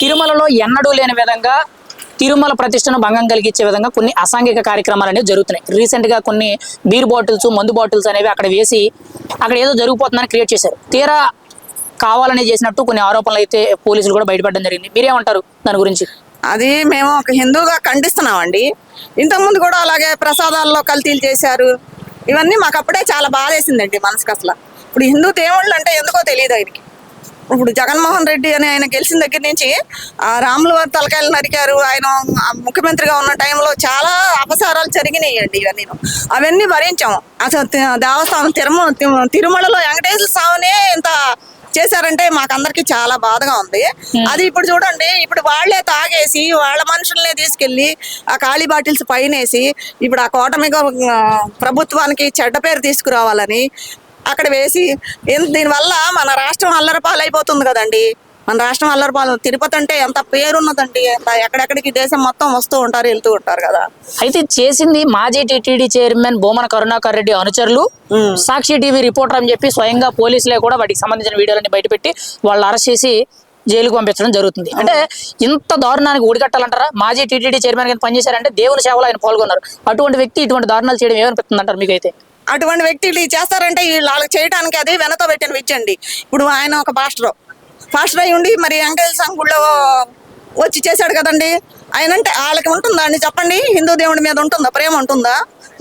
తిరుమలలో ఎన్నడూ లేని విధంగా తిరుమల ప్రతిష్టను భంగం కలిగించే విధంగా కొన్ని అసాంఘిక కార్యక్రమాలు అనేవి జరుగుతున్నాయి. రీసెంట్గా కొన్ని బీర్ బాటిల్స్, మందు బాటిల్స్ అనేవి అక్కడ వేసి అక్కడ ఏదో జరిగిపోతుందని క్రియేట్ చేశారు. తీరా కావాలని చేసినట్టు కొన్ని ఆరోపణలు అయితే పోలీసులు కూడా బయటపడడం జరిగింది. మీరేమంటారు దాని గురించి? అది మేము ఒక హిందూగా ఖండిస్తున్నామండి. ఇంతకుముందు కూడా అలాగే ప్రసాదాల్లో కల్తీలు చేశారు. ఇవన్నీ మాకు అప్పుడే చాలా బాధ వేసిందండి మనసుకు. అసలు ఇప్పుడు హిందూ దేవుళ్ళు అంటే ఎందుకో తెలియదు ఆయనకి. ఇప్పుడు జగన్మోహన్ రెడ్డి అని ఆయన గెలిచిన దగ్గర నుంచి ఆ రాముల వారి తలకాయలు నరికారు. ఆయన ముఖ్యమంత్రిగా ఉన్న టైంలో చాలా అపసారాలు జరిగినాయండి. అవన్నీ భరించాం. అసలు దేవస్థానం తిరుమలలో వెంకటేశ్వర స్వామినే ఇంత చేశారంటే మాకందరికి చాలా బాధగా ఉంది. అది ఇప్పుడు చూడండి, ఇప్పుడు వాళ్లే తాగేసి వాళ్ళ మనుషుల్నే తీసుకెళ్లి ఆ ఖాళీ బాటిల్స్ పైనేసి ఇప్పుడు ఆ కూటమి ప్రభుత్వానికి చెడ్డ పేరు తీసుకురావాలని అక్కడ వేసి, దీనివల్ల మన రాష్ట్రం అల్లరపాలైపోతుంది కదండి. మన రాష్ట్రం అల్లరపాలు. తిరుపతి అంటే ఎంత పేరున్నదండి, ఎక్కడెక్కడికి దేశం మొత్తం వస్తూ ఉంటారు, వెళ్తూ ఉంటారు కదా. అయితే చేసింది మాజీ టీటీడీ చైర్మన్ బోమన కరుణాకర్ రెడ్డి అనుచరులు, సాక్షి టీవీ రిపోర్టర్ అని చెప్పి స్వయంగా పోలీసులే కూడా వాటికి సంబంధించిన వీడియోలన్నీ బయటపెట్టి వాళ్ళు అరెస్ట్ చేసి జైలుకు పంపించడం జరుగుతుంది. అంటే ఇంత దారుణానికి ఊడికట్టాలంటారా? మాజీ టీటీడీ చైర్మన్ కింద పనిచేశారంటే దేవుని సేవలో ఆయన పాల్గొన్నారు. అటువంటి వ్యక్తి ఇటువంటి దారుణాలు చేయడం ఏమనిపిస్తుంది అంటారు మీకైతే? అటువంటి వ్యక్తులు చేస్తారంటే వాళ్ళకి చేయడానికి అది వెనతో పెట్టిన విచ్చండి. ఇప్పుడు ఆయన ఒక ఫాస్టర్ అయి ఉండి మరి వెంకటేశ్వర స్వామి గుళ్ళో వచ్చి చేశాడు కదండి. ఆయన అంటే వాళ్ళకి ఉంటుందా అండి చెప్పండి? హిందూ దేవుడి మీద ఉంటుందా ప్రేమ, ఉంటుందా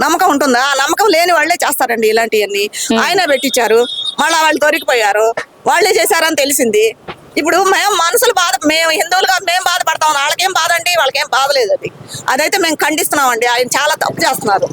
నమ్మకం ఉంటుందా? ఆ నమ్మకం లేని వాళ్ళే చేస్తారండి ఇలాంటివన్నీ. ఆయన పెట్టించారు, మళ్ళీ వాళ్ళు దొరికిపోయారు, వాళ్ళే చేశారని తెలిసింది. ఇప్పుడు మేము మనసులు మేము హిందువులుగా మేము బాధపడతాం. వాళ్ళకేం బాధ అండి, వాళ్ళకేం బాధ లేదు. అదైతే మేము ఖండిస్తున్నామండి. ఆయన చాలా తప్పు చేస్తున్నారు.